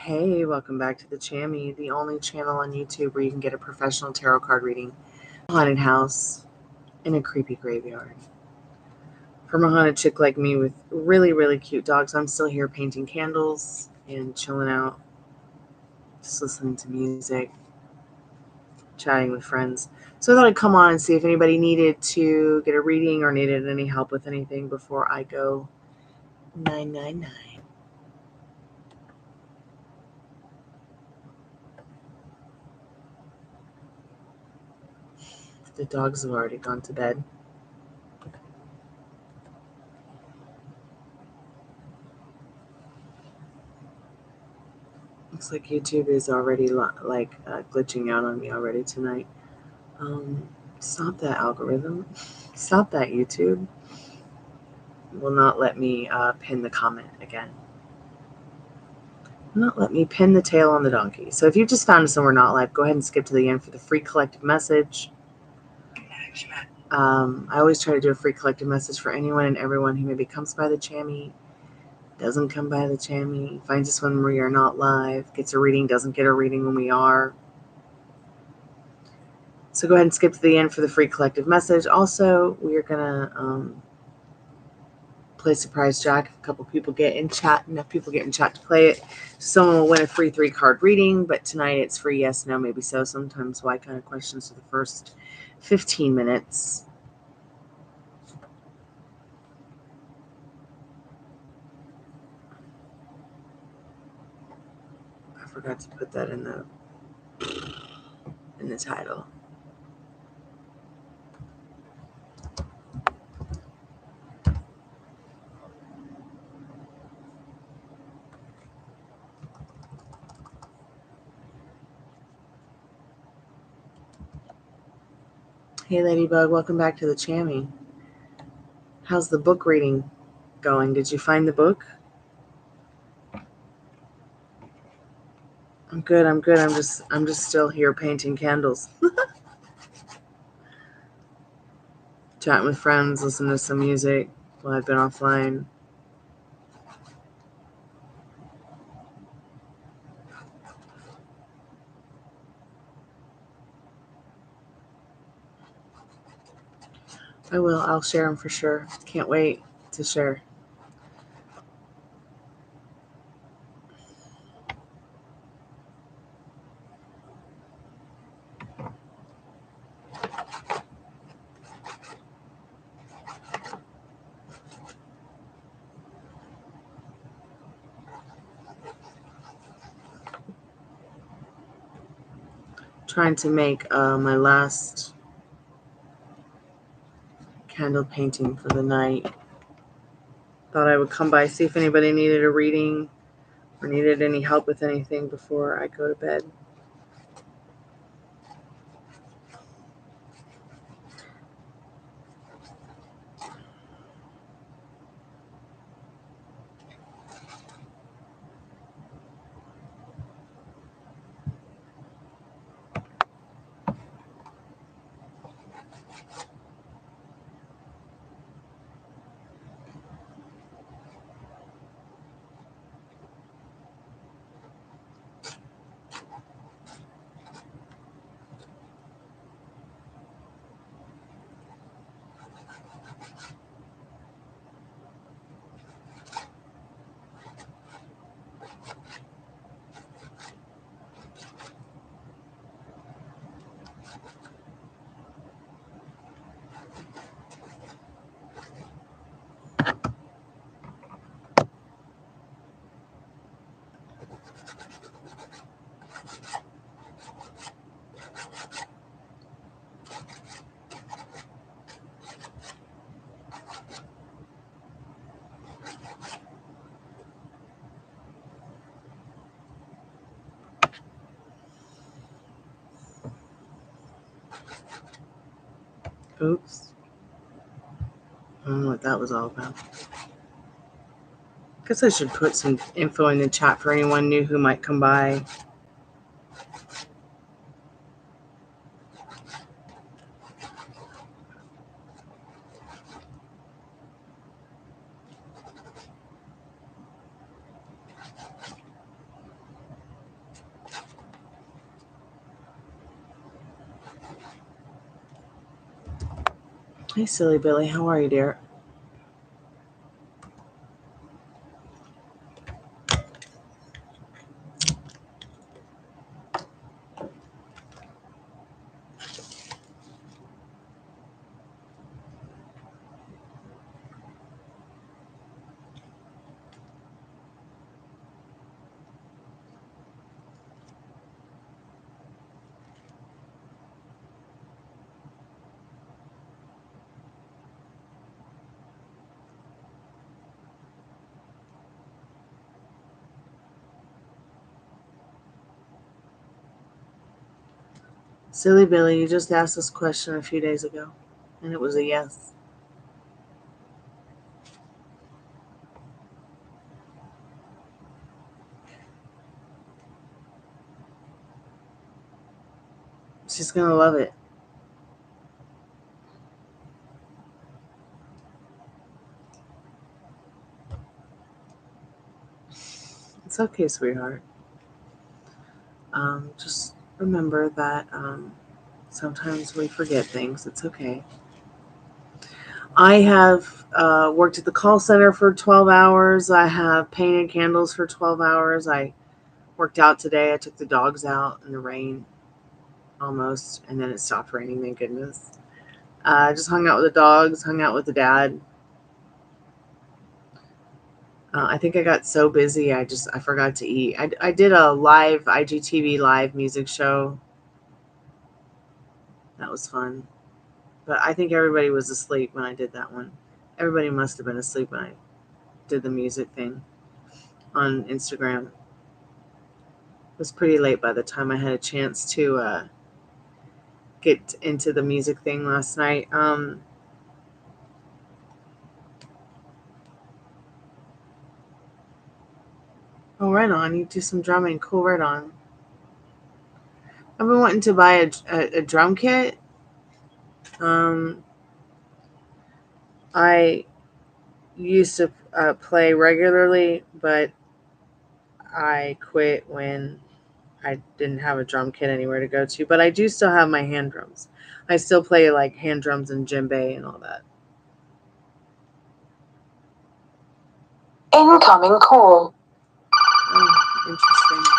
Hey, welcome back to the Chammy, the only channel on YouTube where you can get a professional tarot card reading. Haunted house in a creepy graveyard. From a haunted chick like me with really, really cute dogs, I'm still here painting candles and chilling out, just listening to music, chatting with friends. So I thought I'd come on and see if anybody needed to get a reading or needed any help with anything before I go 999. The dogs have already gone to bed. Looks like YouTube is already glitching out on me already tonight. Stop that algorithm. Stop that YouTube. Will not let me pin the comment again. Will not let me pin the tail on the donkey. So if you just found us and we're not live, go ahead and skip to the end for the free collective message. I always try to do a free collective message for anyone and everyone who maybe comes by the Chammy, doesn't come by the Chammy, finds us when we are not live, gets a reading, doesn't get a reading when we are. So go ahead and skip to the end for the free collective message. Also, we are going to play Surprise Jack. If a couple people get in chat, enough people get in chat to play it, someone will win a free 3-card reading. But tonight it's free yes, no, maybe so, sometimes why kind of questions for the first 15 minutes. I forgot to put that in the title. Hey Ladybug, welcome back to the Chammy. How's the book reading going? Did you find the book? I'm good. I'm just still here painting candles. Chatting with friends, listening to some music while I've been offline. I will. I'll share them for sure. Can't wait to share. Trying to make my last candle painting for the night. Thought I would come by, see if anybody needed a reading or needed any help with anything before I go to bed. Oops. I don't know what that was all about. Guess I should put some info in the chat for anyone new who might come by. Hey, silly Billy. How are you, dear? Silly Billy, you just asked this question a few days ago, and it was a yes. She's going to love it. It's okay, sweetheart. Just remember that sometimes we forget things. It's okay. I have worked at the call center for 12 hours. I have painted candles for 12 hours. I worked out today. I took the dogs out in the rain almost, and then it stopped raining, thank goodness. Just hung out with the dogs, hung out with the dad. I think I got so busy, I forgot to eat. I did a live IGTV live music show. That was fun. But I think everybody was asleep when I did that one. Everybody must have been asleep when I did the music thing on Instagram. It was pretty late by the time I had a chance to get into the music thing last night. Oh, right on. You do some drumming. Cool, right on. I've been wanting to buy a drum kit. Um, I used to play regularly, but I quit when I didn't have a drum kit anywhere to go to. But I do still have my hand drums. I still play like hand drums and djembe and all that. Incoming call. Oh, interesting.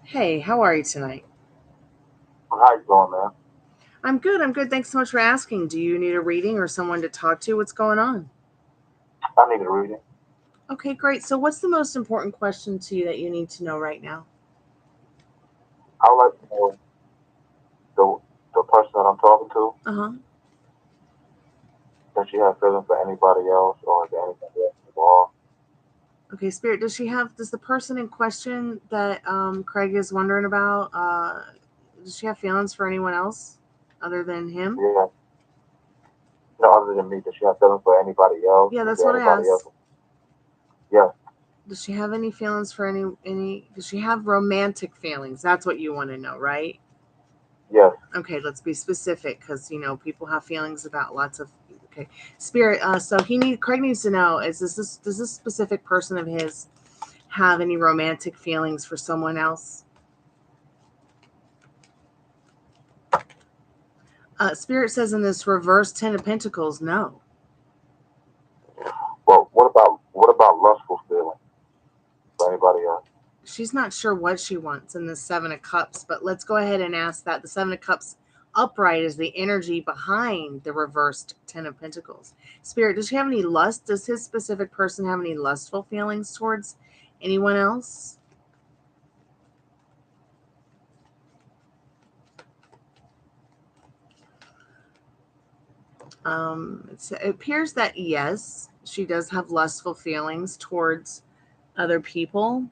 Hey, how are you tonight? How you doing, man? I'm good. I'm good. Thanks so much for asking. Do you need a reading or someone to talk to? What's going on? I need a reading. Okay, great. So, what's the most important question to you that you need to know right now? I would like to know the the person that I'm talking to. Uh huh. Does she have feelings for anybody else, or is there anybody else involved? Okay, Spirit, does the person in question that Craig is wondering about, does she have feelings for anyone else other than him? Yeah. No, other than me, does she have feelings for anybody else? Yeah, Is that's there what I anybody else? asked. Yes. Does she have any feelings for any, does she have romantic feelings? That's what you want to know, right? Yes. Okay, let's be specific because, people have feelings about lots of, okay. Spirit, so Craig needs to know, does this specific person of his have any romantic feelings for someone else? Spirit says in this reverse 10 of Pentacles, no. Well, what about lustful feelings for anybody else? She's not sure what she wants in the Seven of Cups, but let's go ahead and ask that. The Seven of Cups upright is the energy behind the reversed 10 of Pentacles. Spirit, does she have any lust? Does his specific person have any lustful feelings towards anyone else? It appears that yes, she does have lustful feelings towards other people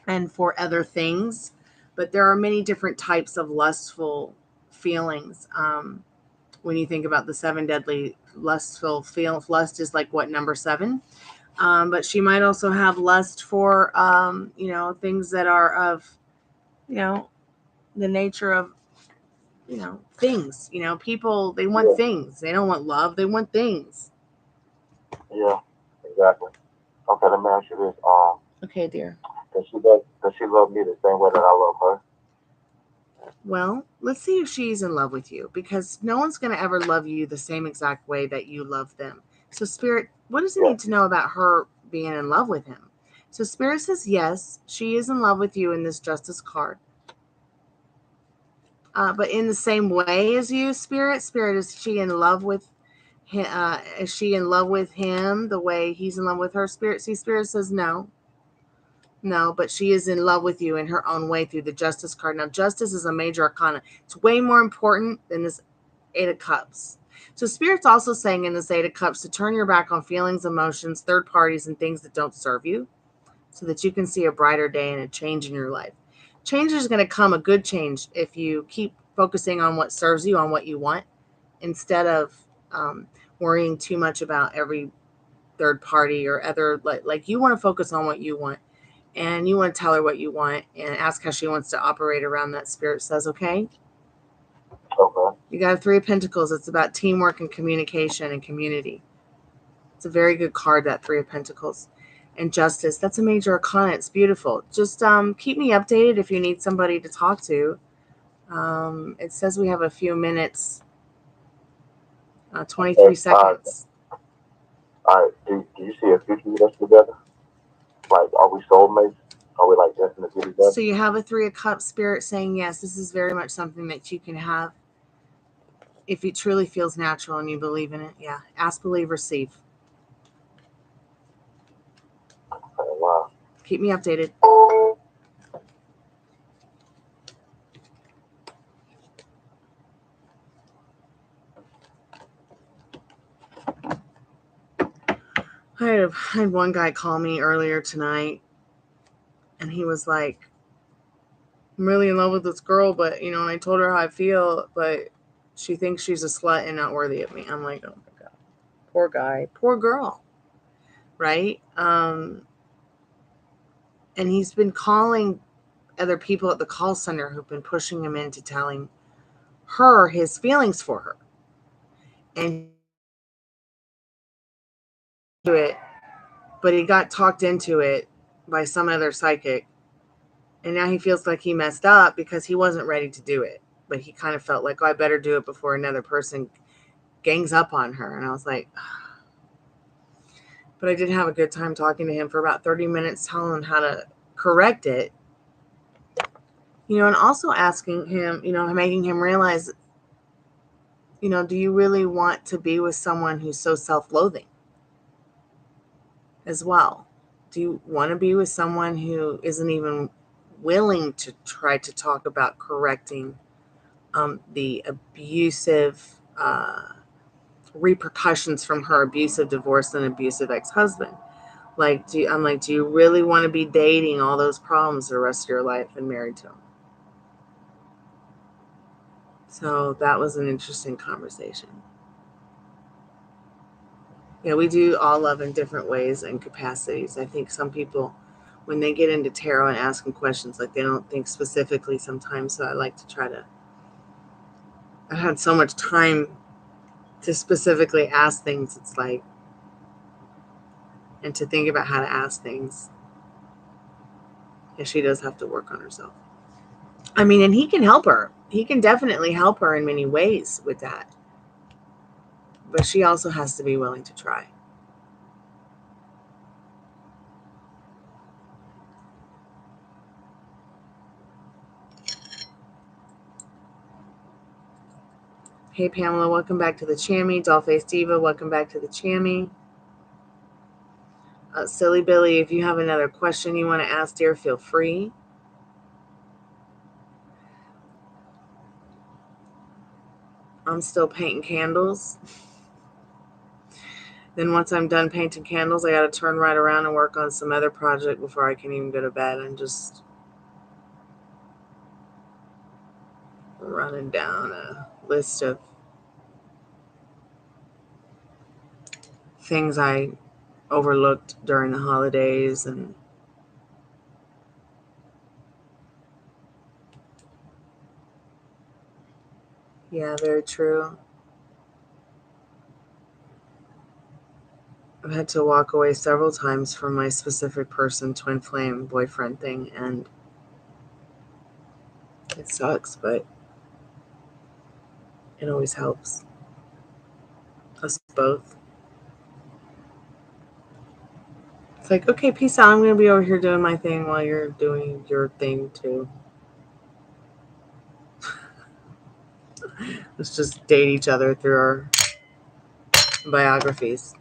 and for other things, but there are many different types of lustful feelings. When you think about the seven deadly lustful feelings, lust is like what, number seven? But she might also have lust for, things that are of, the nature of, things. People, they want Yeah. things. They don't want love. They want things. Yeah, exactly. Okay, let me ask you this. Okay, dear. Does she love me the same way that I love her? Well, let's see if she's in love with you, because no one's going to ever love you the same exact way that you love them. So, Spirit, what does it Yes. need to know about her being in love with him? So, Spirit says yes, she is in love with you in this Justice card. But in the same way as you, Spirit, is she in love with him? Is she in love with him the way he's in love with her? Spirit, see, Spirit says no. No, but she is in love with you in her own way through the Justice card. Now, Justice is a major arcana. It's way more important than this Eight of Cups. So Spirit's also saying in this Eight of Cups to turn your back on feelings, emotions, third parties, and things that don't serve you, so that you can see a brighter day and a change in your life. Change is going to come, a good change, if you keep focusing on what serves you, on what you want, instead of um, worrying too much about every third party or other. Like you want to focus on what you want, and you want to tell her what you want and ask how she wants to operate around that. Spirit says, okay. Okay. You got a Three of Pentacles. It's about teamwork and communication and community. It's a very good card, that Three of Pentacles. And Justice, that's a major arcana. It's beautiful. Just keep me updated if you need somebody to talk to. It says we have a few minutes, 23 Okay. seconds. All right. Do you see a future with us together? Like, are we soulmates? Are we like destined to be together? So you have a Three of Cups, Spirit saying yes, this is very much something that you can have if it truly feels natural and you believe in it. Yeah. Ask, believe, receive. Okay, wow. Keep me updated. I had one guy call me earlier tonight, and he was like, I'm really in love with this girl, but, and I told her how I feel, but she thinks she's a slut and not worthy of me. I'm like, oh my God. Poor guy. Poor girl. Right? And he's been calling other people at the call center who've been pushing him into telling her his feelings for her. And it, but he got talked into it by some other psychic. And now he feels like he messed up because he wasn't ready to do it. But he kind of felt like, oh, I better do it before another person gangs up on her. And I was like, but I did have a good time talking to him for about 30 minutes, telling him how to correct it. And also asking him, making him realize, do you really want to be with someone who's so self-loathing as well? Do you want to be with someone who isn't even willing to try to talk about correcting the abusive repercussions from her abusive divorce and abusive ex-husband? I'm like, do you really want to be dating all those problems the rest of your life and married to them? So that was an interesting conversation. Yeah, we do all love in different ways and capacities. I think some people, when they get into tarot and asking questions, like they don't think specifically sometimes. So I like to try to. I had so much time to specifically ask things. It's like, and to think about how to ask things. Yeah, she does have to work on herself. I mean, and he can help her. He can definitely help her in many ways with that. But she also has to be willing to try. Hey, Pamela, welcome back to the Chammy. Dollface Diva, welcome back to the Chammy. Silly Billy, if you have another question you want to ask, dear, feel free. I'm still painting candles. Then once I'm done painting candles, I got to turn right around and work on some other project before I can even go to bed. I'm just running down a list of things I overlooked during the holidays. And yeah, very true. I've had to walk away several times from my specific person Twinflame boyfriend thing, and it sucks, but it always helps us both. It's like, okay, peace out. I'm going to be over here doing my thing while you're doing your thing too. Let's just date each other through our biographies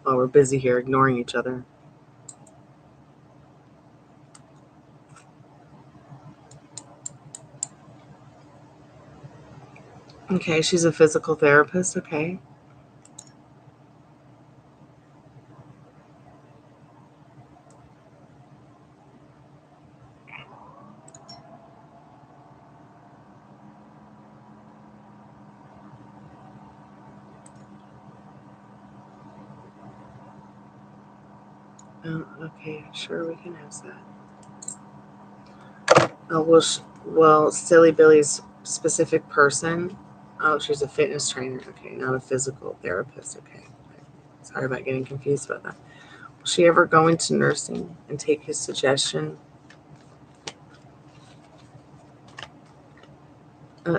while we're busy here ignoring each other. Okay, she's a physical therapist. Okay. Okay, sure, we can have that. Oh, well, Silly Billy's specific person. Oh, she's a fitness trainer. Okay, not a physical therapist. Okay. Sorry about getting confused about that. Will she ever go into nursing and take his suggestion?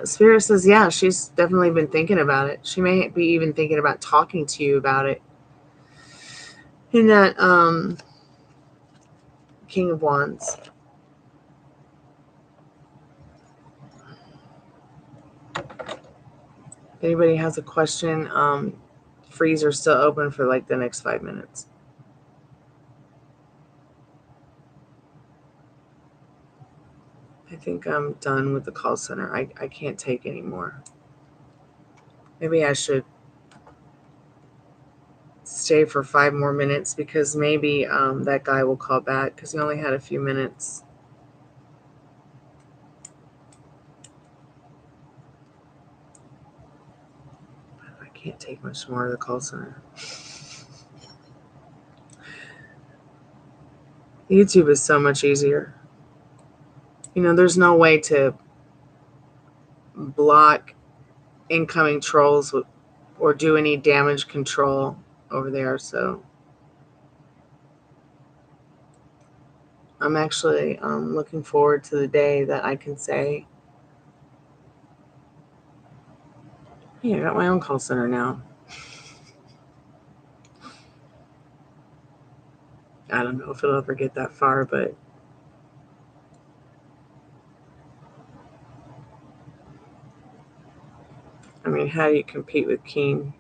Spirit says, yeah, she's definitely been thinking about it. She may be even thinking about talking to you about it. In that King of Wands. If anybody has a question, freeze are still open for like the next 5 minutes. I think I'm done with the call center. I can't take anymore. Maybe I should stay for 5 more minutes because maybe that guy will call back because he only had a few minutes. I can't take much more of the call center. YouTube is so much easier. You know, there's no way to block incoming trolls or do any damage control over there. So I'm actually looking forward to the day that I can say, hey, I got my own call center now. I don't know if it'll ever get that far, but I mean, how do you compete with Keen?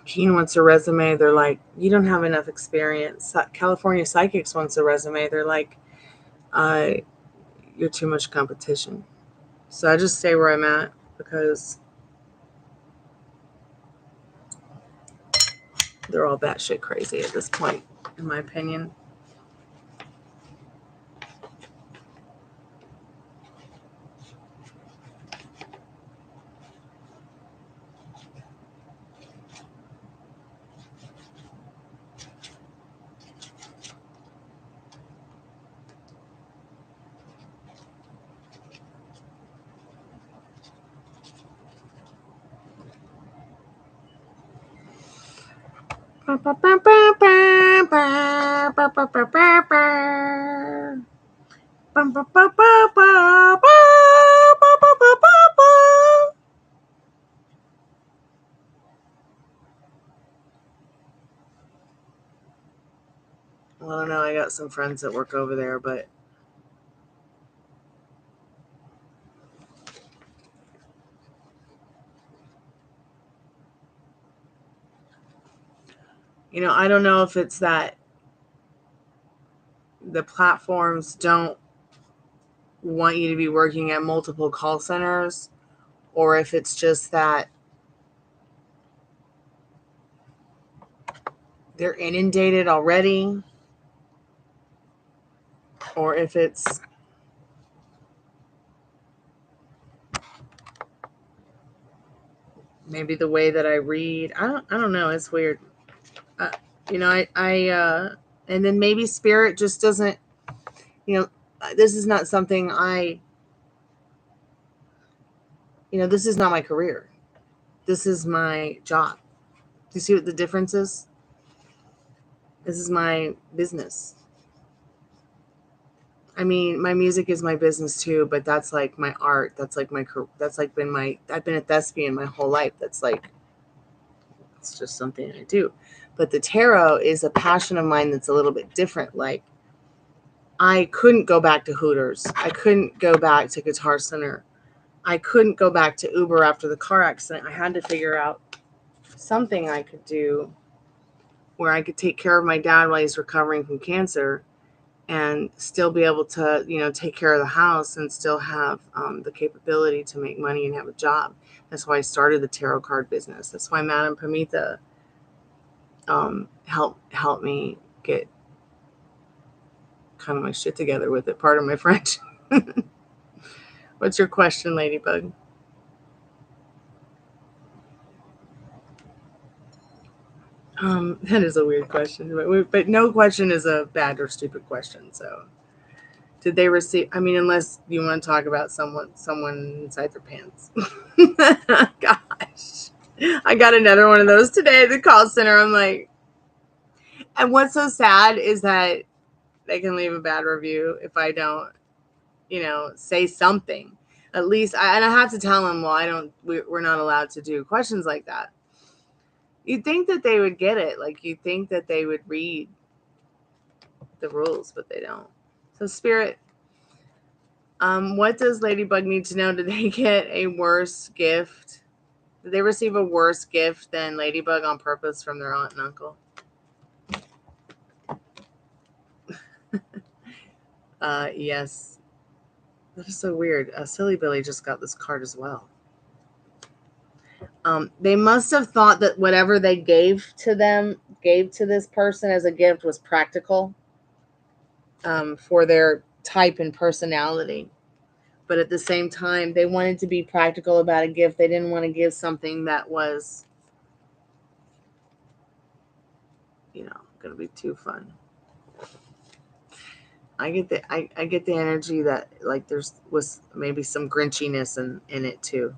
Keen wants a resume. They're like, you don't have enough experience. California Psychics wants a resume. They're like, you're too much competition. So I just stay where I'm at because they're all batshit crazy at this point, in my opinion. Well, I don't know. I got some friends that work over there, but you know, I don't know if it's that the platforms don't want you to be working at multiple call centers, or if it's just that they're inundated already, or if it's maybe the way that I read. I don't know. It's weird. You know, and then maybe spirit just doesn't, you know, this is not something this is not my career. This is my job. Do you see what the difference is? This is my business. I mean, my music is my business too, but that's like my art. That's like I've been a thespian my whole life. That's like, it's just something I do. But the tarot is a passion of mine that's a little bit different. Like, I couldn't go back to Hooters. I couldn't go back to Guitar Center. I couldn't go back to Uber after the car accident. I had to figure out something I could do where I could take care of my dad while he's recovering from cancer and still be able to, take care of the house and still have the capability to make money and have a job. That's why I started the tarot card business. That's why Madame Pamita helped me get kind of my shit together with it. Pardon my French. What's your question, Ladybug? That is a weird question, but no question is a bad or stupid question. So, did they receive? I mean, unless you want to talk about someone inside their pants. Gosh, I got another one of those today at the call center. I'm like, and what's so sad is that they can leave a bad review if I don't, say something. At least, and I have to tell them, well, we're not allowed to do questions like that. You'd think that they would get it. Like, you'd think that they would read the rules, but they don't. So, Spirit, what does Ladybug need to know? Did they get a worse gift? Did they receive a worse gift than Ladybug on purpose from their aunt and uncle? Yes. That is so weird. Silly Billy just got this card as well. They must have thought that whatever they gave to this person as a gift was practical for their type and personality. But at the same time, they wanted to be practical about a gift. They didn't want to give something that was, going to be too fun. I get the energy that like was maybe some grinchiness in it too.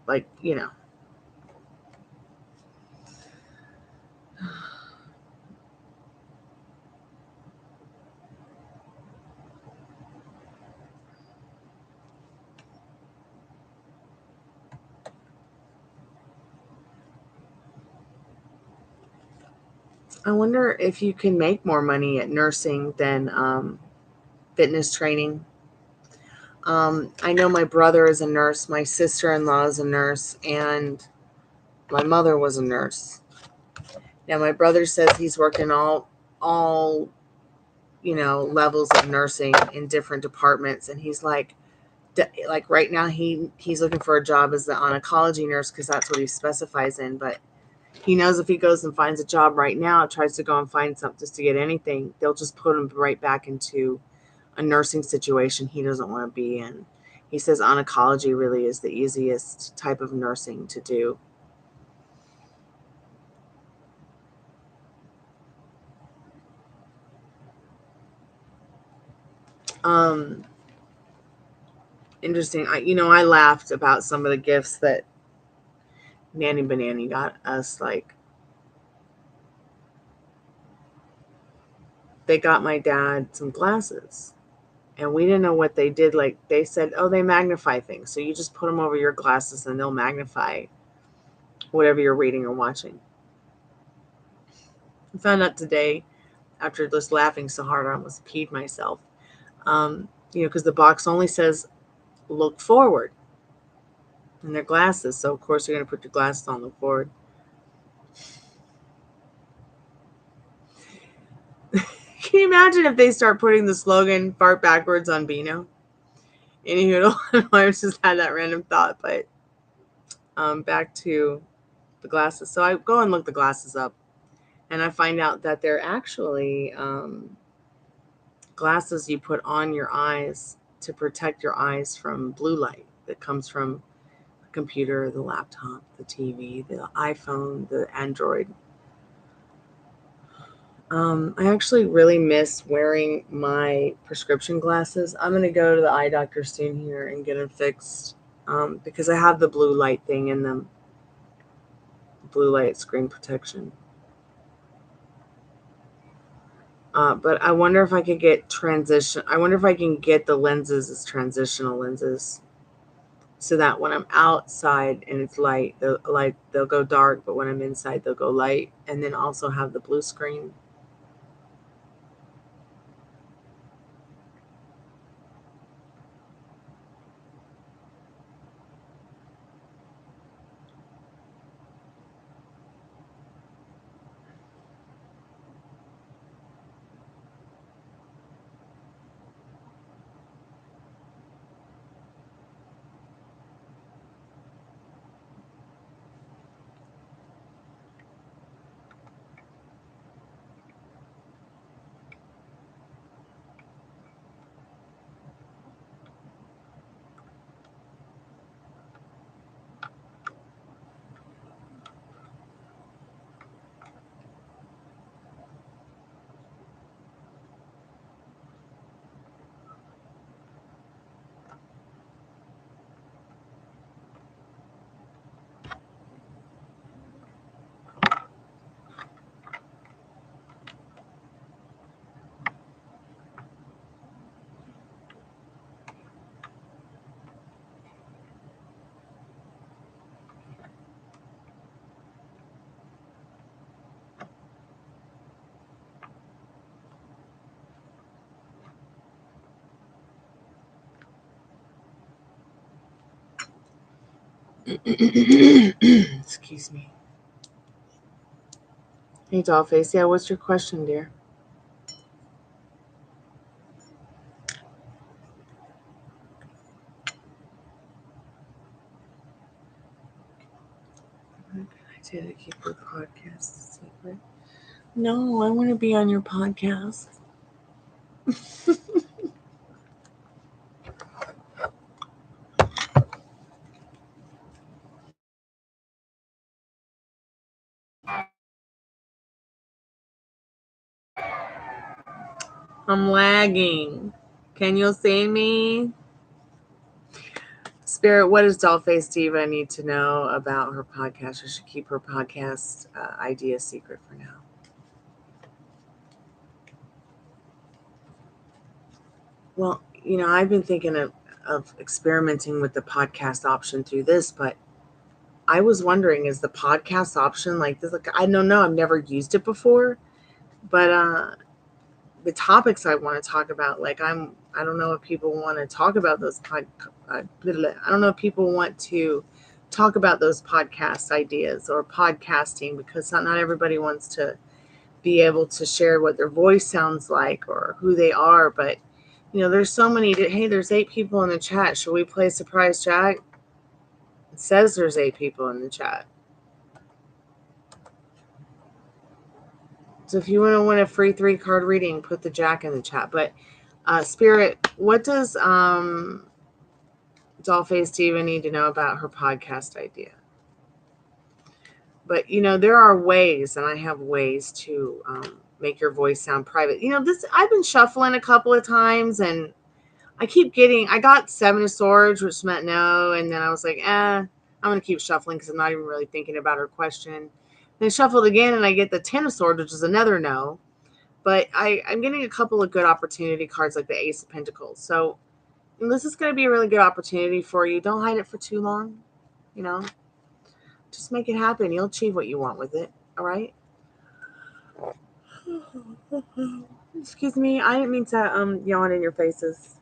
Like, I wonder if you can make more money at nursing than fitness training. I know my brother is a nurse, my sister-in-law is a nurse, and my mother was a nurse. Now my brother says he's working all levels of nursing in different departments, and he's like right now he's looking for a job as the oncology nurse because that's what he specifies in. But he knows if he goes and finds a job right now, tries to go and find something just to get anything, they'll just put him right back into a nursing situation he doesn't want to be in. He says oncology really is the easiest type of nursing to do. Interesting. I laughed about some of the gifts that Nanny Banani got us. Like, they got my dad some glasses, and we didn't know what they did. Like, they said, oh, they magnify things. So you just put them over your glasses and they'll magnify whatever you're reading or watching. I found out today, after just laughing so hard, I almost peed myself. Because the box only says look forward in their glasses. So, of course, you're going to put your glasses on, look forward. Can you imagine if they start putting the slogan fart backwards on Beano? Anywho, I just had that random thought, but back to the glasses. So I go and look the glasses up, and I find out that they're actually glasses you put on your eyes to protect your eyes from blue light that comes from computer, the laptop, the TV, the iPhone, the Android. I actually really miss wearing my prescription glasses. I'm going to go to the eye doctor soon here and get them fixed because I have the blue light thing in them. Blue light screen protection. But I wonder if I could get I wonder if I can get the lenses as transitional lenses, so that when I'm outside and it's light, they'll go dark, but when I'm inside, they'll go light, and then also have the blue screen. Excuse me. Hey, Dollface. Yeah, what's your question, dear? What can I do to keep your podcast secret? No, I want to be on your podcast. I'm lagging. Can you see me? Spirit, what does Dollface Diva need to know about her podcast? She should keep her podcast idea secret for now. Well, I've been thinking of experimenting with the podcast option through this, but I was wondering, is the podcast option like this? Like, I don't know. I've never used it before, but the topics I want to talk about, like I don't know if people want to talk about those I don't know if people want to talk about those podcast ideas or podcasting, because not everybody wants to be able to share what their voice sounds like or who they are. But there's so many. Hey, there's 8 people in the chat. Should we play surprise chat? It says there's 8 people in the chat. So if you want to win a free 3-card reading, put the Jack in the chat. But Spirit, what does Dollface Diva need to know about her podcast idea? But there are ways, and I have ways to make your voice sound private. I've been shuffling a couple of times, and I got 7 of Swords, which meant no, and then I was like, I'm gonna keep shuffling because I'm not even really thinking about her question. Then shuffled again, and I get the 10 of Swords, which is another no. But I'm getting a couple of good opportunity cards, like the Ace of Pentacles. So this is going to be a really good opportunity for you. Don't hide it for too long. Just make it happen. You'll achieve what you want with it. All right? Excuse me. I didn't mean to yawn in your faces.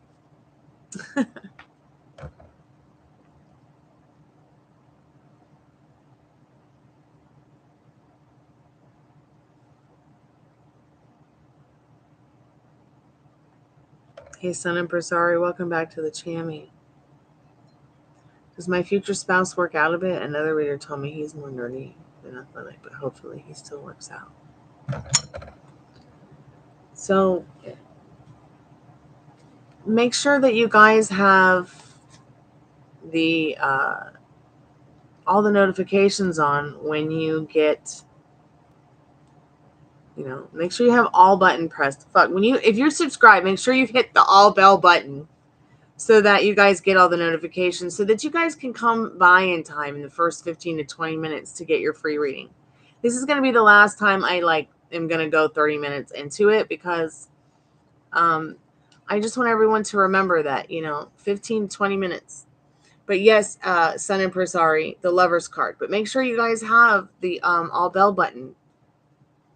Hey, Sun Empresario, welcome back to the Chammy. Does my future spouse work out a bit? Another reader told me he's more nerdy than athletic, but hopefully he still works out. So make sure that you guys have the all the notifications on when you get, make sure you have all button pressed. If you're subscribed, make sure you've hit the all bell button so that you guys get all the notifications, so that you guys can come by in time in the first 15 to 20 minutes to get your free reading. This is going to be the last time I am going to go 30 minutes into it, because I just want everyone to remember that, 15 to 20 minutes. But yes, Sun and Prasari, the Lover's card. But make sure you guys have the all bell button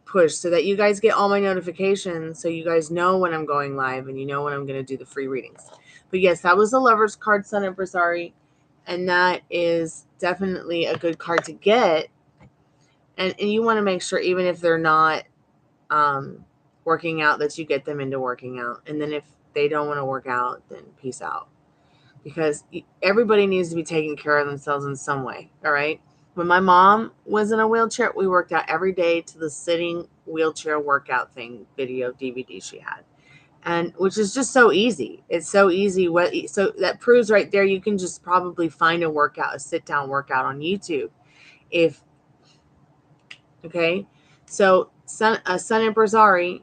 pushed so that you guys get all my notifications, so you guys know when I'm going live and you know when I'm going to do the free readings. But yes, that was the Lover's card, Sun and Prasari. And that is definitely a good card to get. And you want to make sure, even if they're not working out, that you get them into working out. And then if they don't want to work out, then peace out. Because everybody needs to be taking care of themselves in some way. All right. When my mom was in a wheelchair, we worked out every day to the sitting wheelchair workout thing, video DVD she had. And which is just so easy. It's so easy. So that proves right there, you can just probably find a sit down workout on YouTube. Okay. So Sun and Prasari,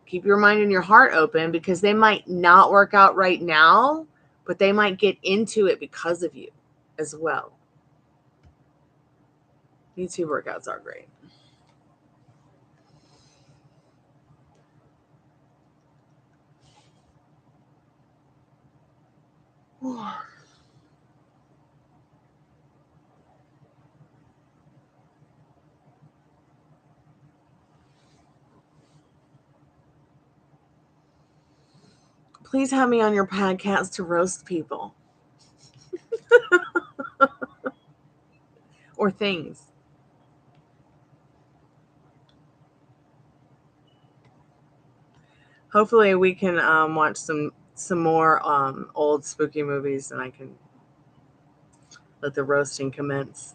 keep your mind and your heart open, because they might not work out right now, but they might get into it because of you as well. YouTube workouts are great. Please have me on your podcast to roast people. Or things. Hopefully we can watch some more old spooky movies, and I can let the roasting commence.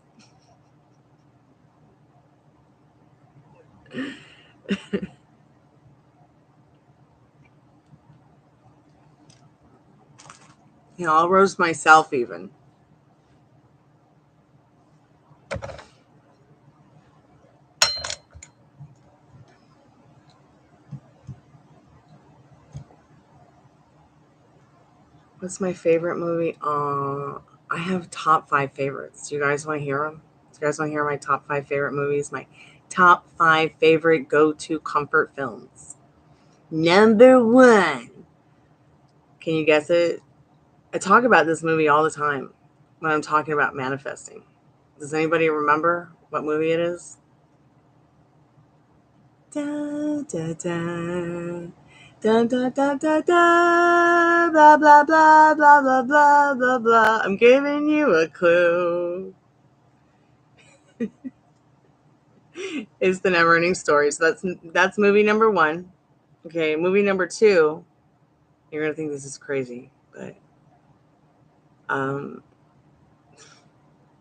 I'll roast myself even. What's my favorite movie? I have top 5 favorites. Do you guys want to hear them? Do you guys want to hear my top 5 favorite movies? My top 5 favorite go-to comfort films. Number 1. Can you guess it? I talk about this movie all the time when I'm talking about manifesting. Does anybody remember what movie it is? Da, da, da. Dun, dun, dun, dun, dun, blah, blah, blah, blah, blah, blah, blah, blah. I'm giving you a clue. It's The Never-Ending Story. So that's movie number 1. Okay, movie number 2. You're going to think this is crazy, but I'm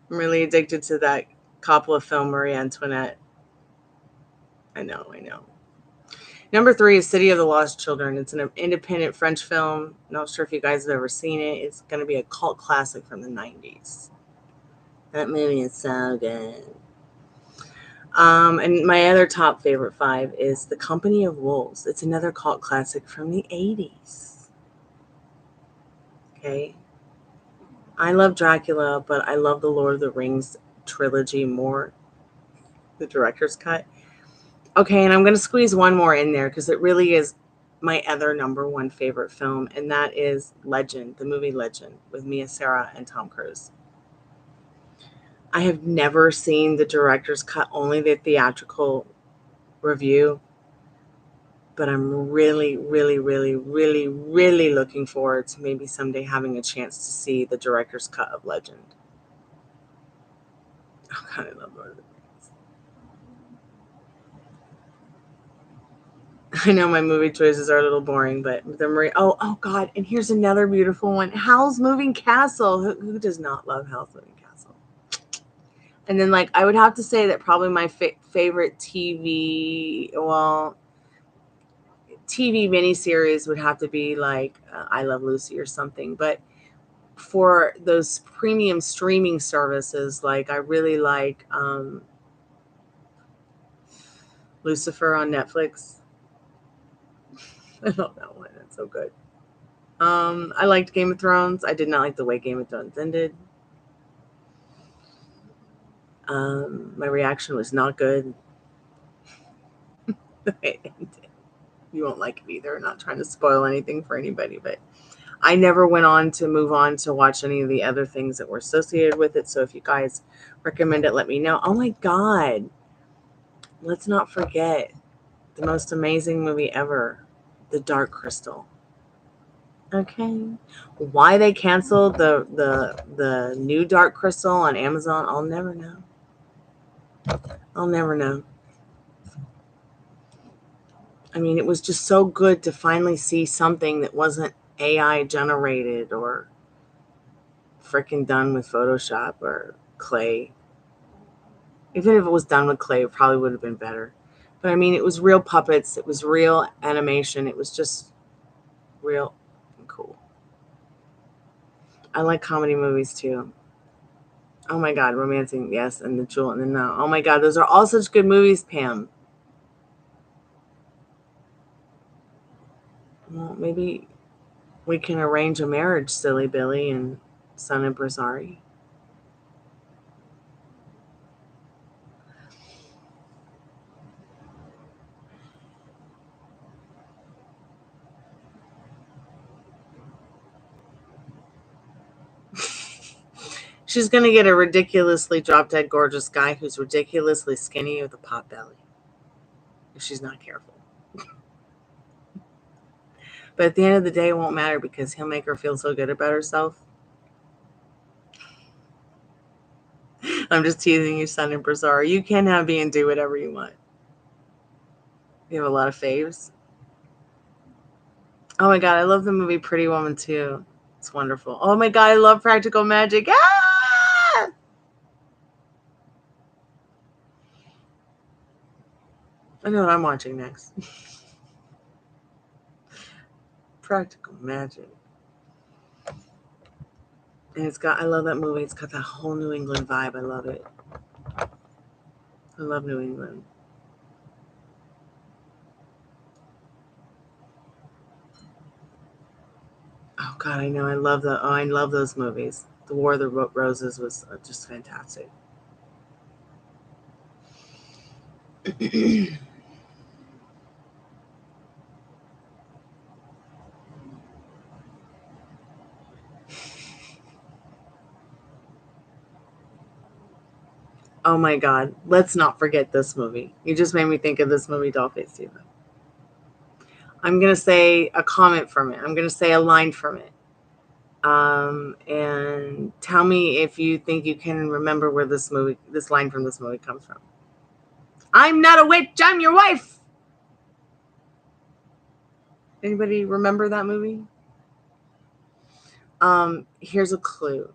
really addicted to that Coppola film, Marie Antoinette. I know. Number 3 is City of the Lost Children. It's an independent French film. Not sure if you guys have ever seen it. It's going to be a cult classic from the 90s. That movie is so good. And my other top favorite 5 is The Company of Wolves. It's another cult classic from the 80s. Okay. I love Dracula, but I love the Lord of the Rings trilogy more. The director's cut. Okay, and I'm going to squeeze one more in there because it really is my other number 1 favorite film, and that is Legend, the movie Legend, with Mia Sara and Tom Cruise. I have never seen the director's cut, only the theatrical review, but I'm really, really, really, really, really looking forward to maybe someday having a chance to see the director's cut of Legend. Oh, God, I love Lord of the Rings. I know my movie choices are a little boring, but the Marie. Oh God! And here's another beautiful one: Howl's Moving Castle. Who does not love Howl's Moving Castle? And then, I would have to say that probably my favorite TV miniseries would have to be I Love Lucy or something. But for those premium streaming services, like I really like Lucifer on Netflix. I love that one. It's so good. I liked Game of Thrones. I did not like the way Game of Thrones ended. My reaction was not good. You won't like it either. I'm not trying to spoil anything for anybody, but I never went on to move on to watch any of the other things that were associated with it. So if you guys recommend it, let me know. Oh my God. Let's not forget the most amazing movie ever, The Dark Crystal. Okay. Why they canceled the new Dark Crystal on Amazon, I'll never know. I'll never know. I mean, it was just so good to finally see something that wasn't AI generated or freaking done with Photoshop or clay. Even if it was done with clay, it probably would have been better. But I mean, it was real puppets. It was real animation. It was just real cool. I like comedy movies too. Oh my God, Romancing, yes, and The Jewel and the No. Oh my God, those are all such good movies, Pam. Well, maybe we can arrange a marriage, Silly Billy and Son and Brazari. She's going to get a ridiculously drop-dead gorgeous guy who's ridiculously skinny with a pot belly. If she's not careful. But at the end of the day, it won't matter because he'll make her feel so good about herself. I'm just teasing you, Son and Brazari. You can have me and do whatever you want. You have a lot of faves. Oh my God, I love the movie Pretty Woman too. It's wonderful. Oh my God, I love Practical Magic. Ah! I know what I'm watching next. Practical Magic. And I love that movie. It's got that whole New England vibe. I love it. I love New England. Oh God, I know. I love those movies. The War of the Roses was just fantastic. Oh my God, let's not forget this movie. You just made me think of this movie, Dollface Diva. I'm going to say a comment from it. I'm going to say a line from it. And tell me if you think you can remember where this line from this movie comes from. I'm not a witch, I'm your wife. Anybody remember that movie? Here's a clue.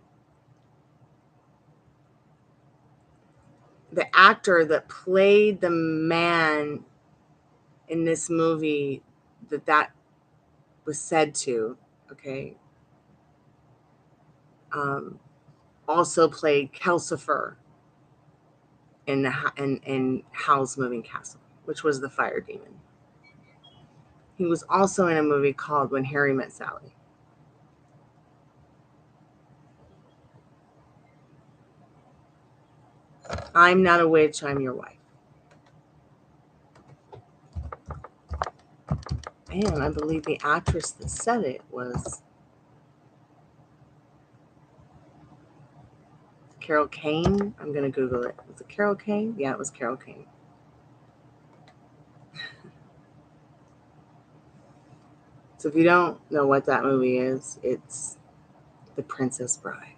The actor that played the man in this movie that was said to, okay, also played Calcifer in Howl's Moving Castle, which was the fire demon. He was also in a movie called When Harry Met Sally. I'm not a witch, I'm your wife. And I believe the actress that said it was Carol Kane. I'm going to Google it. Was it Carol Kane? Yeah, it was Carol Kane. So if you don't know what that movie is, it's The Princess Bride.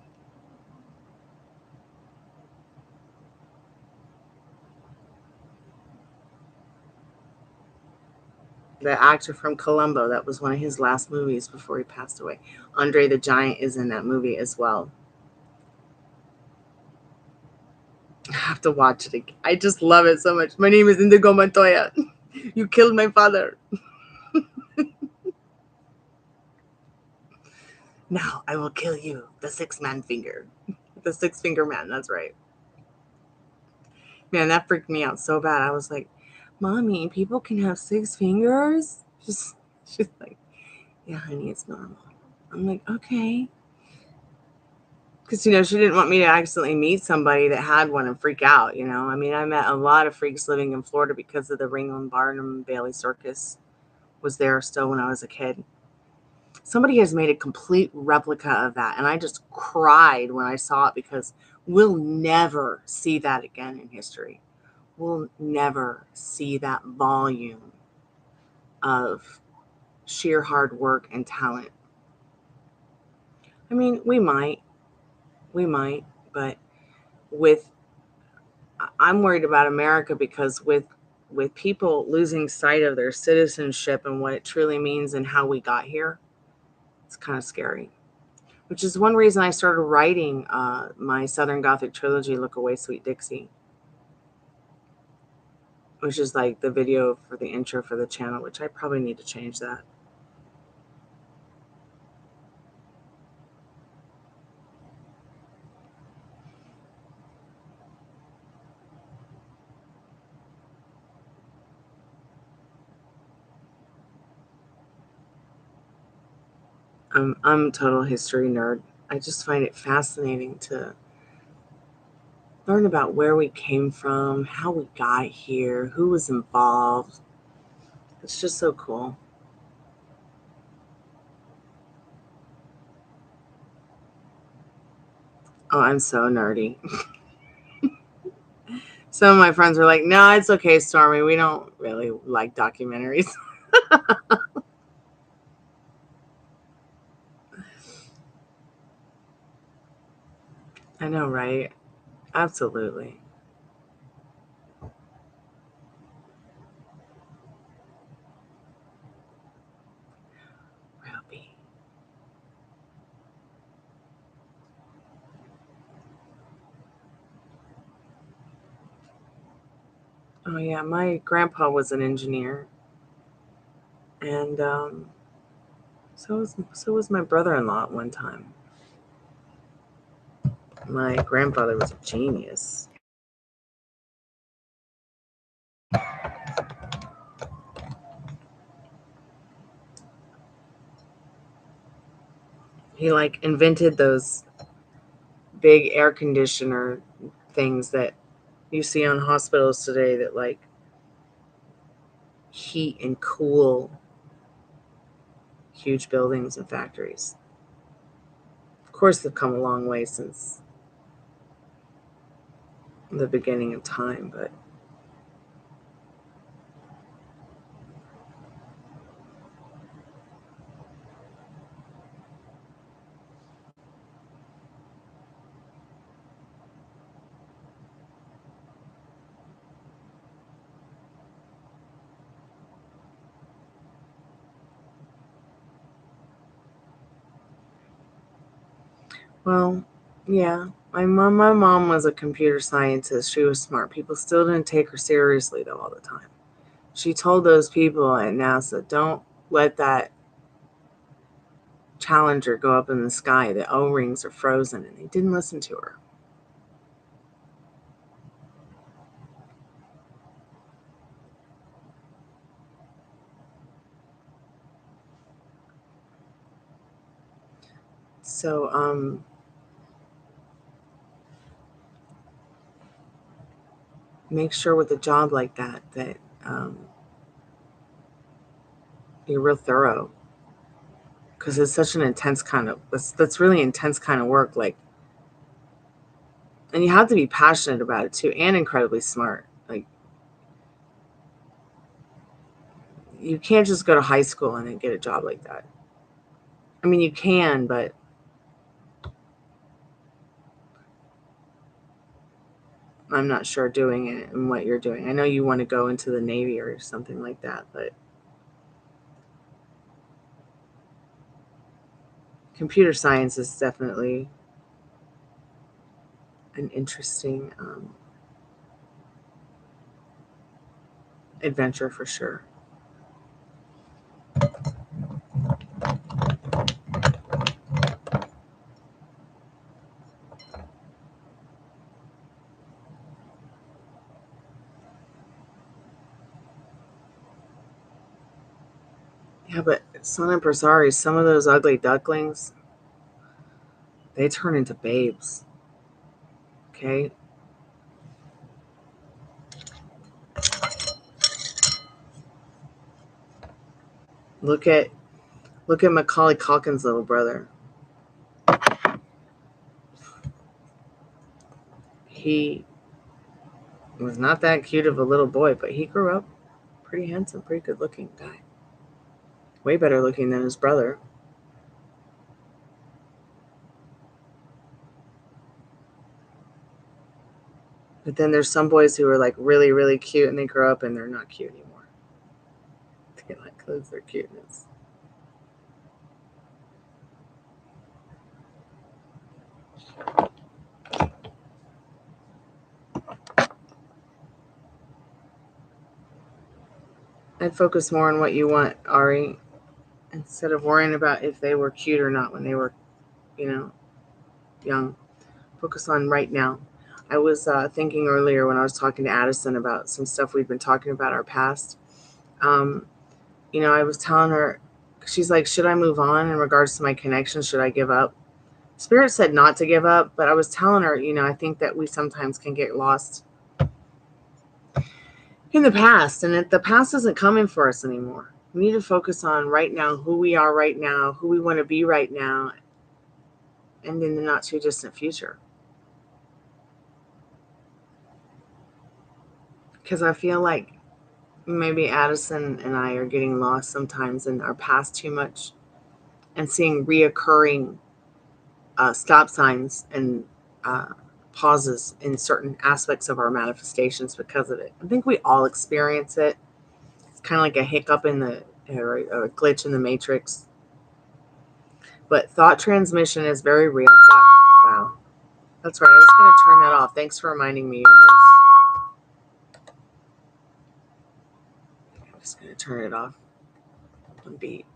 The actor from Columbo, that was one of his last movies before he passed away. Andre the Giant is in that movie as well. I have to watch it again. I just love it so much. My name is Indigo Montoya. You killed my father. Now I will kill you, the 6-man finger. The 6-finger man, that's right. Man, that freaked me out so bad. I was like, Mommy, people can have 6 fingers? She's like, yeah, honey, it's normal. I'm like, okay. Because, she didn't want me to accidentally meet somebody that had one and freak out, I mean, I met a lot of freaks living in Florida because of the Ringling Barnum Bailey Circus was there still when I was a kid. Somebody has made a complete replica of that, and I just cried when I saw it because we'll never see that again in history. We'll never see that volume of sheer hard work and talent. I mean, we might, but I'm worried about America because with people losing sight of their citizenship and what it truly means and how we got here, it's kind of scary. Which is one reason I started writing my Southern Gothic trilogy, Look Away, Sweet Dixie, which is like the video for the intro for the channel, which I probably need to change that. I'm a total history nerd. I just find it fascinating to learn about where we came from, how we got here, who was involved. It's just so cool. Oh, I'm so nerdy. Some of my friends are like, no, it's okay, Stormy. We don't really like documentaries. I know, right? Absolutely. Ruby. Oh, yeah. My grandpa was an engineer. And so was my brother-in-law at one time. My grandfather was a genius. He like invented those big air conditioner things that you see on hospitals today that like heat and cool huge buildings and factories. Of course, they've come a long way since the beginning of time, but well, yeah. My mom was a computer scientist. She was smart. People still didn't take her seriously though all the time. She told those people at NASA, don't let that Challenger go up in the sky. The O-rings are frozen, and they didn't listen to her. So, make sure with a job like that you're real thorough, because it's such an intense kind of that's really intense kind of work. Like, and you have to be passionate about it too, and incredibly smart. Like, you can't just go to high school and then get a job like that. I mean, you can, but I'm not sure doing it and what you're doing. I know you want to go into the Navy or something like that, but computer science is definitely an interesting adventure for sure. Yeah, but Sun and Prasari, some of those ugly ducklings, they turn into babes. Okay? Look at Macaulay Culkin's little brother. He was not that cute of a little boy, but he grew up pretty handsome, pretty good looking guy. Way better looking than his brother. But then there's some boys who are like really, really cute and they grow up and they're not cute anymore. They like lose their cuteness. I'd focus more on what you want, Ari, instead of worrying about if they were cute or not when they were, young. Focus on right now. I was thinking earlier when I was talking to Addison about some stuff we've been talking about our past. I was telling her, she's like, should I move on in regards to my connection? Should I give up? Spirit said not to give up, but I was telling her, I think that we sometimes can get lost in the past, and the past isn't coming for us anymore. We need to focus on right now, who we are right now, who we want to be right now, and in the not too distant future. Because I feel like maybe Addison and I are getting lost sometimes in our past too much and seeing reoccurring stop signs and pauses in certain aspects of our manifestations because of it. I think we all experience it. It's kind of like a hiccup or a glitch in the matrix. But thought transmission is very real. Wow. That's right. I was going to turn that off. Thanks for reminding me of this. I'm just going to turn it off on beat.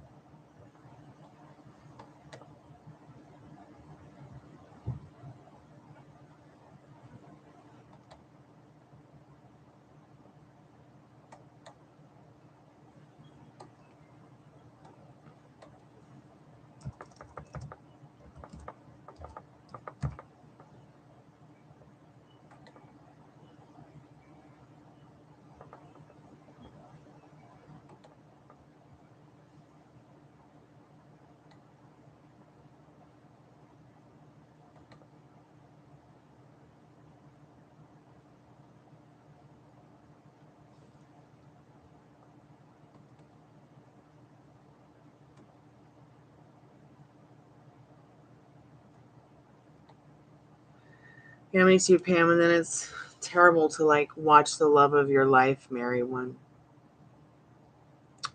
Yeah, me too, Pam. And then it's terrible to like watch the love of your life marry one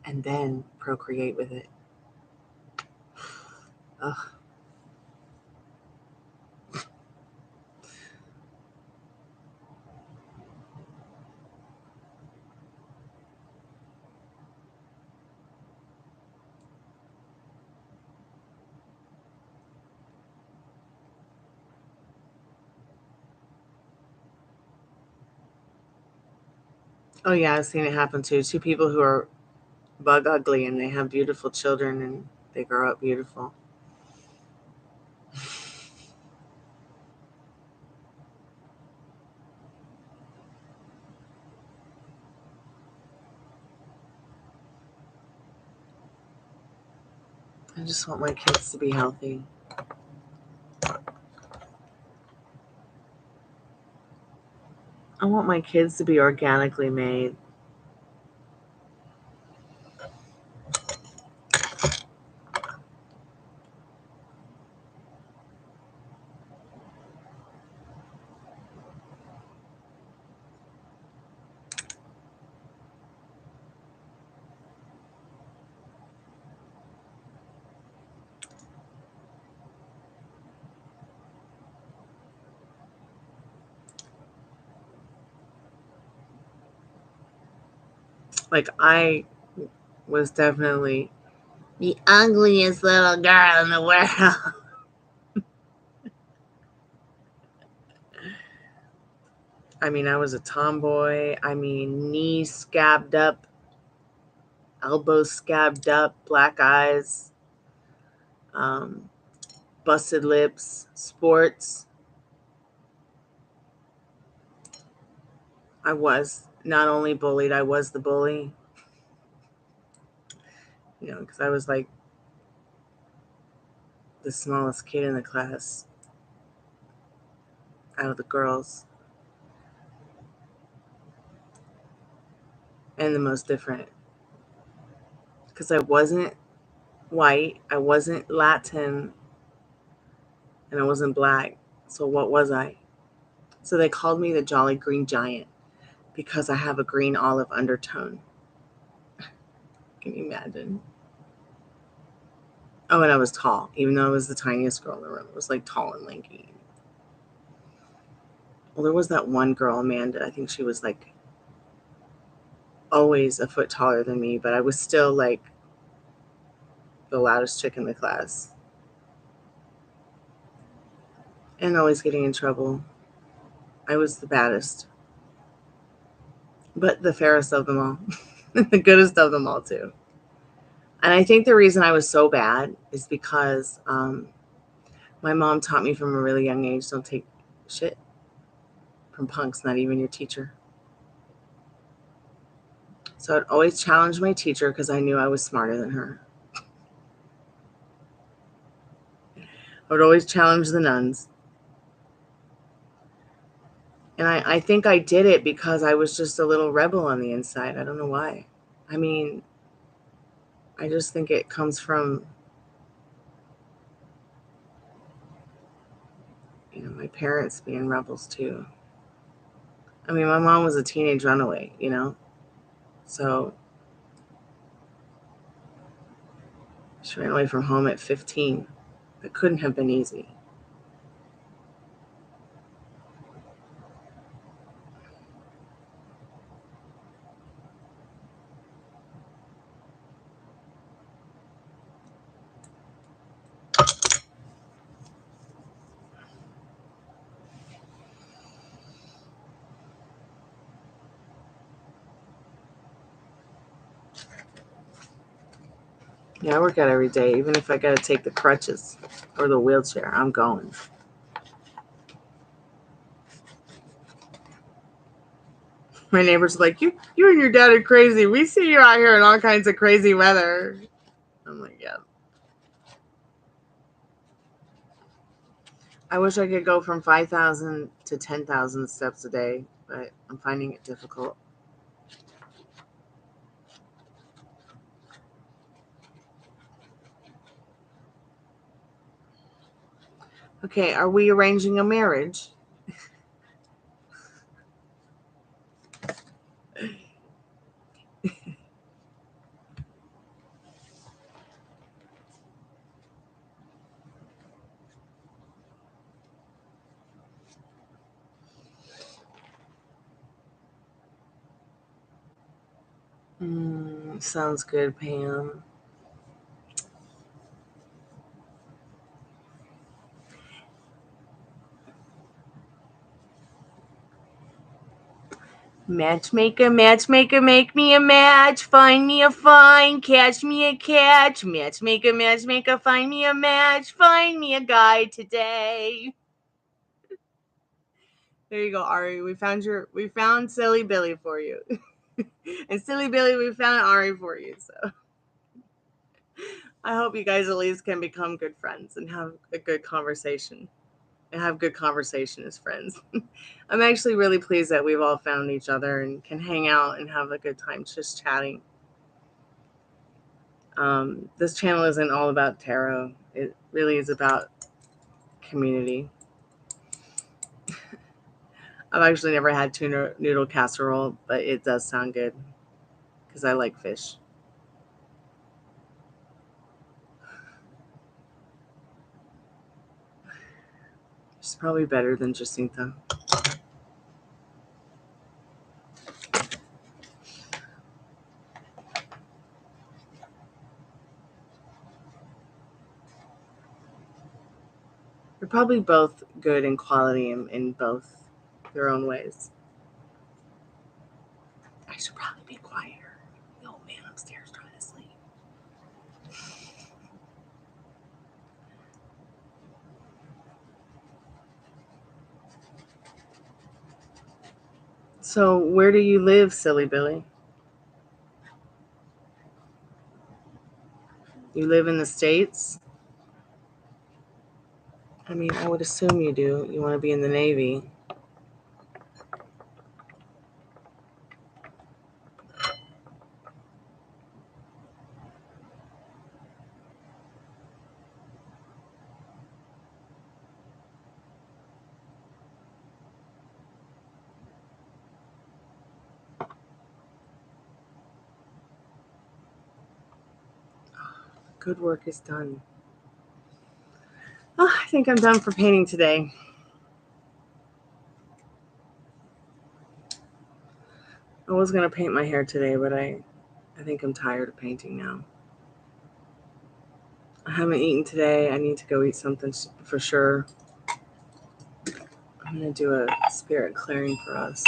and then procreate with it. Ugh. Oh yeah, I've seen it happen too. Two people who are bug ugly and they have beautiful children and they grow up beautiful. I just want my kids to be healthy. I want my kids to be organically made. Like I was definitely the ugliest little girl in the world. I mean, I was a tomboy. I mean, knees scabbed up. elbows scabbed up, black eyes, busted lips, sports. I was not only bullied, I was the bully. Because I was like the smallest kid in the class out of the girls. And the most different. Because I wasn't white, I wasn't Latin, and I wasn't black. So what was I? So they called me the Jolly Green Giant because I have a green olive undertone. Can you imagine? Oh, and I was tall, even though I was the tiniest girl in the room. I was like tall and lanky. Well, there was that one girl, Amanda. I think she was like always a foot taller than me, but I was still like the loudest chick in the class. And always getting in trouble. I was the baddest. But the fairest of them all. The goodest of them all, too. And I think the reason I was so bad is because my mom taught me from a really young age, don't take shit from punks, not even your teacher. So I'd always challenge my teacher because I knew I was smarter than her. I would always challenge the nuns. And I think I did it because I was just a little rebel on the inside. I don't know why. I mean, I just think it comes from, my parents being rebels too. I mean, my mom was a teenage runaway, So she ran away from home at 15. It couldn't have been easy. Yeah, I work out every day. Even if I got to take the crutches or the wheelchair, I'm going. My neighbor's like, you and your dad are crazy. We see you out here in all kinds of crazy weather. I'm like, yeah. I wish I could go from 5,000 to 10,000 steps a day, but I'm finding it difficult. Okay, are we arranging a marriage? Sounds good, Pam. Matchmaker, matchmaker, make me a match. Find me a find, catch me a catch. Matchmaker, matchmaker, find me a match. Find me a guy today. There you go, Ari. We found Silly Billy for you. And Silly Billy, we found Ari for you. So I hope you guys at least can become good friends and have a good conversation. And have good conversation as friends. I'm actually really pleased that we've all found each other and can hang out and have a good time just chatting. This channel isn't all about tarot. It really is about community. I've actually never had tuna noodle casserole, but it does sound good because I like fish. It's probably better than Jacinta. They're probably both good in quality in both their own ways. I should probably be quieter. The old man upstairs trying to So, where do you live, Silly Billy? You live in the States? I mean, I would assume you do. You want to be in the Navy. Good work is done. Oh, I think I'm done for painting today. I was going to paint my hair today, but I think I'm tired of painting now. I haven't eaten today. I need to go eat something for sure. I'm going to do a spirit clearing for us.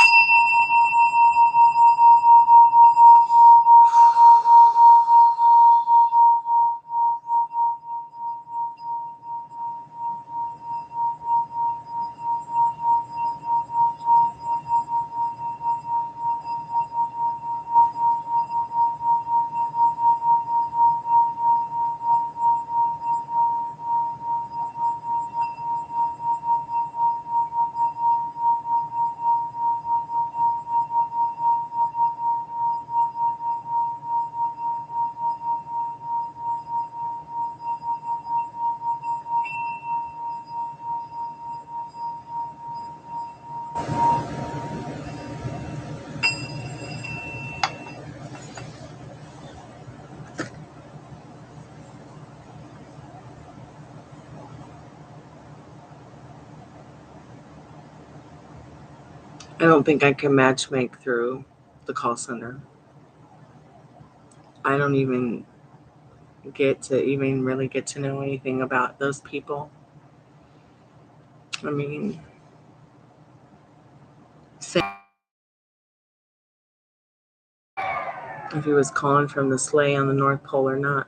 I don't think I can matchmake through the call center. I don't even get to really get to know anything about those people. I mean, if he was calling from the sleigh on the North Pole or not.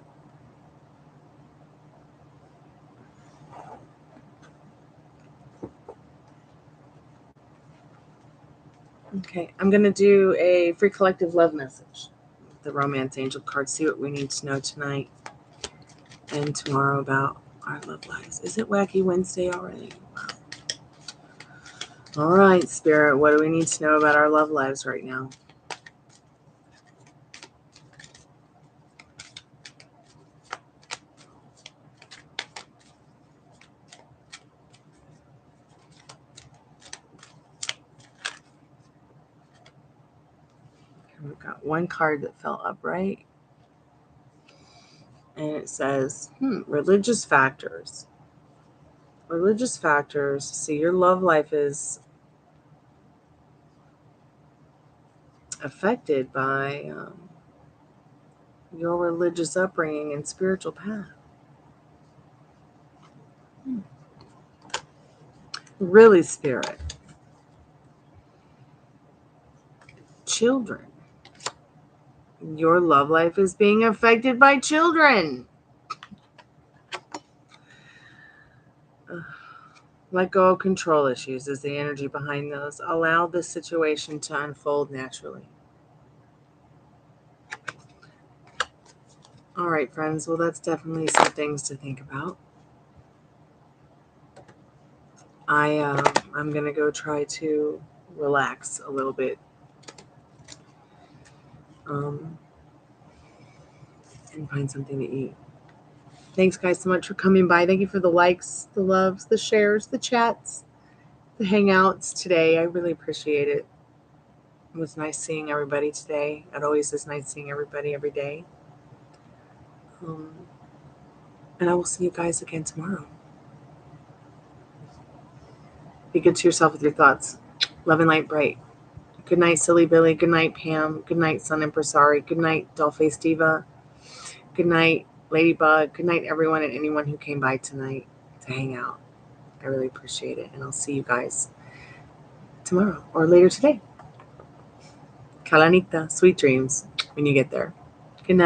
Okay, I'm going to do a free collective love message. The romance angel card. See what we need to know tonight and tomorrow about our love lives. Is it Wacky Wednesday already? Wow. All right, Spirit, what do we need to know about our love lives right now? We've got one card that fell upright. And it says, religious factors. Religious factors. See, your love life is affected by your religious upbringing and spiritual path. Really, Spirit. Children. Your love life is being affected by children. Let go of control issues is the energy behind those. Allow the situation to unfold naturally. All right, friends. Well, that's definitely some things to think about. I'm going to go try to relax a little bit. And find something to eat. Thanks, guys, so much for coming by. Thank you for the likes, the loves, the shares, the chats, the hangouts today. I really appreciate it. It was nice seeing everybody today. It always is nice seeing everybody every day. And I will see you guys again tomorrow. Be good to yourself with your thoughts. Love and light bright. Good night, Silly Billy. Good night, Pam. Good night, Sun Impresari. Good night, Dollface Diva. Good night, Ladybug. Good night, everyone and anyone who came by tonight to hang out. I really appreciate it. And I'll see you guys tomorrow or later today. Kalanita, sweet dreams when you get there.